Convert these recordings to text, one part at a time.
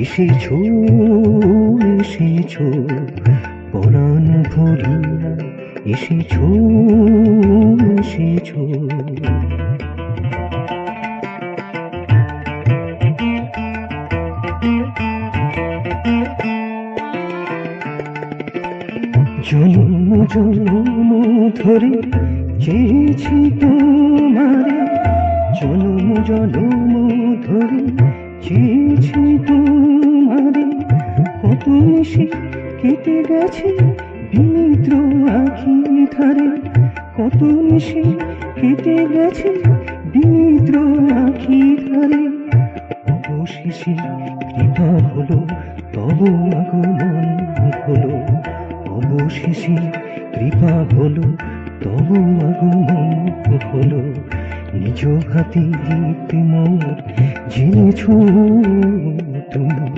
এসেছো এসেছো পরাণ ভরিয়া, এসেছো এসেছো। জন্ম জন্ম ধরে চেয়েছি তোমারে, জন্ম জন্ম ধরে চেয়েছি তোমারে। কত নিশি কেটে গেছে বিনিদ্র আখি ধারে, কত নিশি কেটে গেছে বিনিদ্র আখি ধারে। অবশেষে কৃপা হলো তব আগমন হলো, অবশেষে কৃপা হলো তব আগমন হলো। নিজ হাতে দিতে মোর জেনেছো তুমি,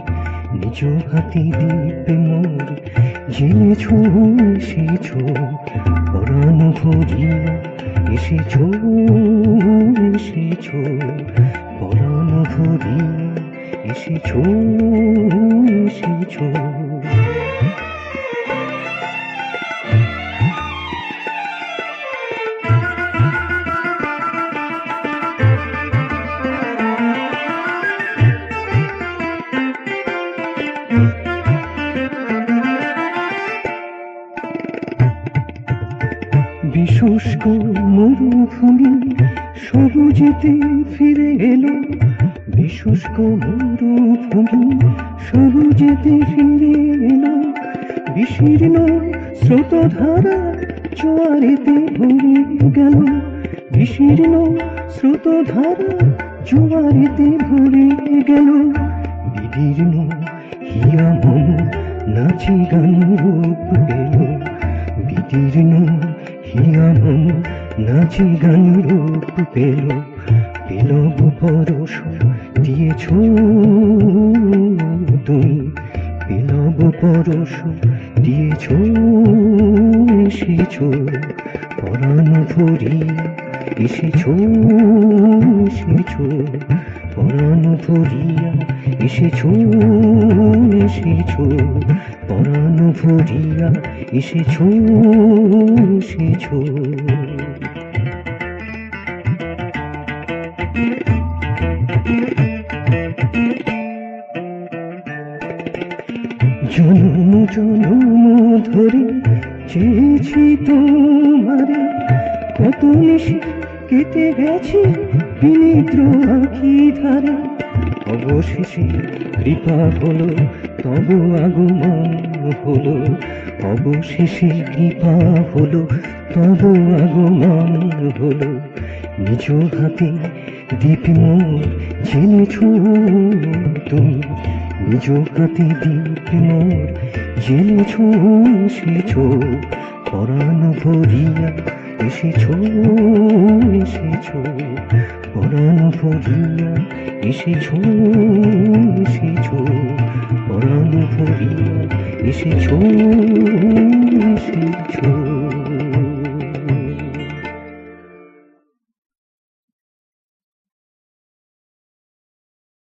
নিজ হাতে দিতে মোর জেনেছো এসেছো পরাণ ভরিয়া, এসেছো এসেছো পরাণ ভরিয়া, এসেছো এসেছো। বিশুষ্ক মরুভূমি সবুজেতে ফিরে এলো, বিশুষ্ক মরুভূমি সবুজেতে ফিরে এলো। বিশীর্ণ স্রোতধারা জোয়ারেতে ভরে গেল, বিশীর্ণ স্রোতধারা জোয়ারেতে ভরে গেল। বিদীর্ণ হিয়া মন নাচে গান রূপ পেল, বিদীর্ণ হিয়া মন নাচে গান রূপ পেল। পেলব পরশ দিয়েছ তুমি, পেলব পরশ দিয়েছ এসেছো পরাণ ভরিয়া, এসেছো এসেছো পরাণ ভরিয়া, এসেছো এসেছো পরাণ ভরিয়া, এসেছো এসেছো। জন্ম জন্ম ধরে চেয়েছি তোমারে, কত নিশি কেটে গেছে বিনিদ্র আখি ধারে। অবশেষে কৃপা হলো তব আগমন হলো, অবশেষে কৃপা হলো তব আগমন হলো। নিজ হাতে দীপ মোর জেনেছো তুমি, নিজ হাতে দীপ মোর জেনেছো এসেছো পরাণ ভরিয়া, এসেছো এসেছো পরাণ ভরিয়া, এসেছো এসেছো পরাণ ভরিয়া, এসেছো এসেছো।